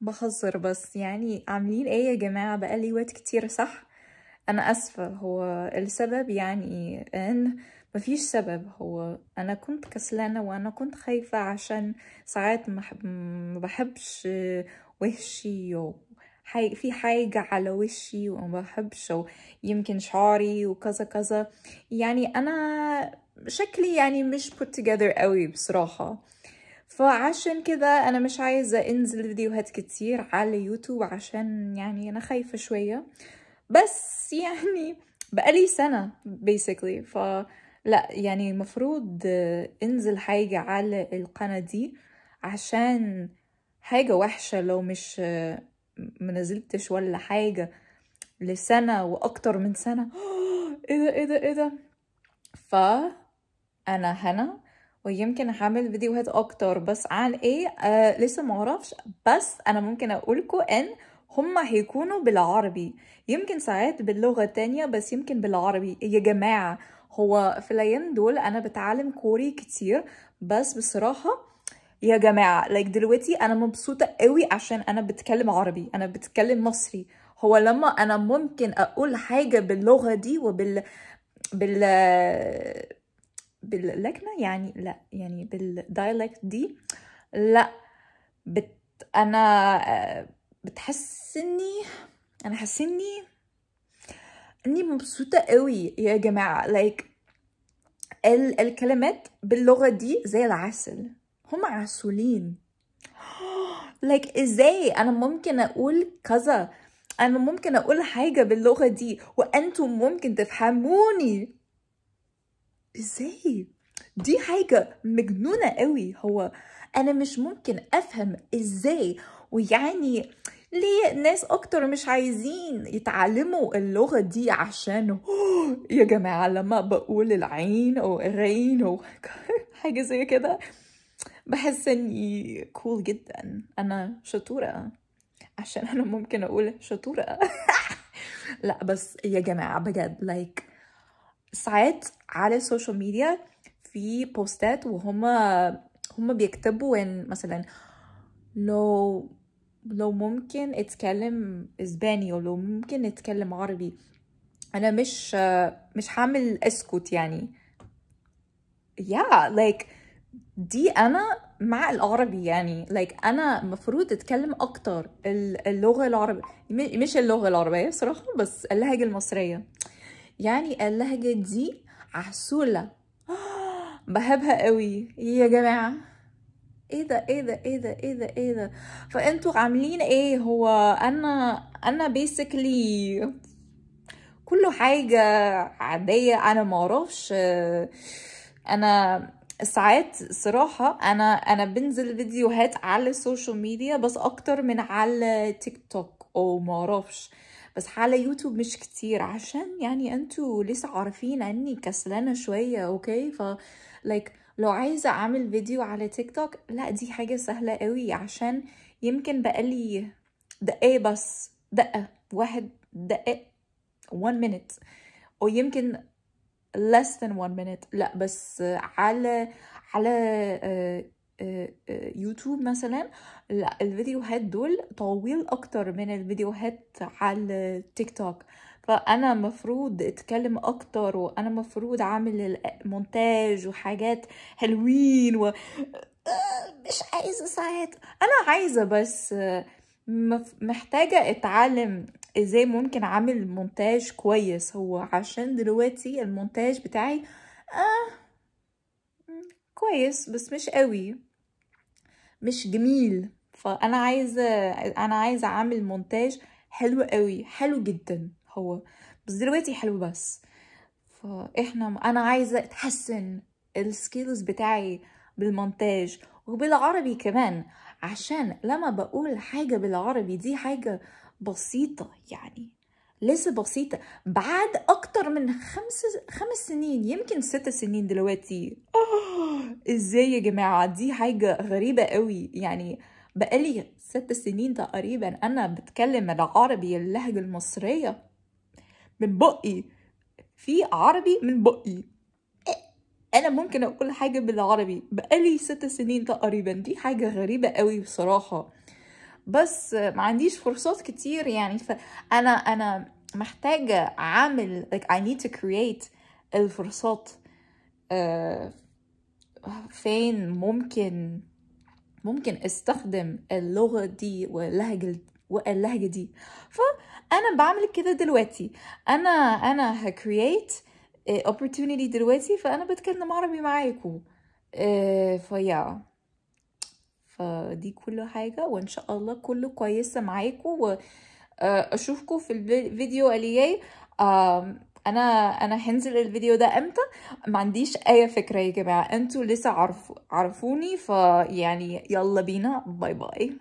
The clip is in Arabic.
بهزر بس، يعني عاملين ايه يا جماعة؟ بقالي وقت كتير صح؟ انا اسفة. هو السبب يعني ان مفيش سبب. هو انا كنت كسلانة وانا كنت خايفة عشان ساعات ما بحبش وشي في حاجة على وشي وما بحبش، أو يمكن شعري وكذا كذا. يعني انا شكلي يعني مش put together قوي بصراحة. فعشان كده انا مش عايزة انزل فيديوهات كتير على يوتيوب عشان يعني انا خايفة شوية. بس يعني بقالي سنة basically، لا يعني مفروض انزل حاجة على القناة دي، عشان حاجة وحشة لو مش منزلتش ولا حاجة لسنة واكتر من سنة. ايه ده ايه ده ايه ده! انا هنا، ويمكن هعمل فيديوهات اكتر. بس عن ايه لسه ما اعرفش. بس انا ممكن اقولكم ان هما هيكونوا بالعربي، يمكن ساعات باللغة تانية، بس يمكن بالعربي يا جماعة. هو في الايام دول انا بتعلم كوري كتير، بس بصراحة يا جماعة دلوقتي انا مبسوطة قوي عشان انا بتكلم عربي، انا بتكلم مصري. هو لما انا ممكن اقول حاجة باللغة دي بال باللكنة، يعني لا يعني بالدايلكت دي، لا بت انا بتحسني، انا حاسني اني مبسوطة قوي يا جماعة. الكلمات باللغة دي زي العسل، هم عسولين. ازاي انا ممكن اقول كذا، انا ممكن اقول حاجة باللغة دي وانتم ممكن تفهموني؟ ازاي؟ دي حاجة مجنونة قوي. هو انا مش ممكن افهم ازاي. ويعني ليه ناس اكتر مش عايزين يتعلموا اللغة دي؟ عشان يا جماعة لما بقول العين او الرين او حاجة زي كده، بحس اني كول جدا، انا شطورة عشان انا ممكن اقول شطورة. لا بس يا جماعة بجد ساعات على السوشيال ميديا في بوستات وهم بيكتبوا ان مثلا لو ممكن اتكلم اسباني، ولو ممكن اتكلم عربي. انا مش هعمل اسكت يعني. دي انا مع العربي يعني. انا مفروض اتكلم اكتر اللغة العربية، مش اللغة العربية صراحة، بس اللهجة المصرية. يعني اللهجة دي عسولة، بحبها قوي يا جماعة. ايه ده ايه ده ايه ده ايه ده ايه ده! فانتوا عاملين ايه؟ هو انا basically كله حاجة عادية. انا معرفش انا ساعات صراحة انا بنزل فيديوهات على السوشيال ميديا بس اكتر من على تيك توك او معرفش. بس على يوتيوب مش كتير، عشان يعني انتوا لسه عارفين اني كسلانة شوية. اوكي لو عايزة اعمل فيديو على تيك توك، لا دي حاجة سهلة قوي، عشان يمكن بقالي دقايق، بس دقة واحد دقايق 1 minute، او يمكن less than 1 minute. لا بس على يوتيوب مثلا، لا الفيديوهات دول طويل اكتر من الفيديوهات على تيك توك. فانا مفروض اتكلم اكتر، وانا مفروض اعمل المونتاج وحاجات حلوين مش عايزة ساعات. انا عايزة بس محتاجة اتعلم ازاي ممكن اعمل مونتاج كويس. هو عشان دلوقتي المونتاج بتاعي كويس بس مش قوي، مش جميل. انا عايزة اعمل مونتاج حلو قوي، حلو جدا هو، بس دلوقتي حلو بس. انا عايزة اتحسن السكيلز بتاعي بالمونتاج وبالعربي كمان، عشان لما بقول حاجة بالعربي دي حاجة بسيطة يعني، لسه بسيطة. بعد أكتر من 5 سنين، يمكن 6 سنين دلوقتي. ازاي يا جماعة؟ دي حاجة غريبة قوي يعني. بقالي 6 سنين تقريبا أنا بتكلم العربي، اللهجة المصرية من بقي، في عربي من بقي. انا ممكن اقول حاجة بالعربي بقالي 6 سنين تقريبا. دي حاجة غريبة قوي بصراحة. بس ما عنديش فرصات كتير يعني. فأنا محتاجة أعمل like I need to create الفرصات فين ممكن استخدم اللغة دي واللهجة دي. فأنا بعمل كده دلوقتي. أنا هcreate opportunity دلوقتي، فأنا بتكلم عربي معاكم. فدي كل حاجة، وإن شاء الله كله كويسة معاكم، وأشوفكم في الفيديو اللي جاي. أنا هنزل الفيديو ده امتى ما عنديش أي فكرة يا جماعة، انتوا لسه عرفوني، فيعني يلا بينا، باي باي.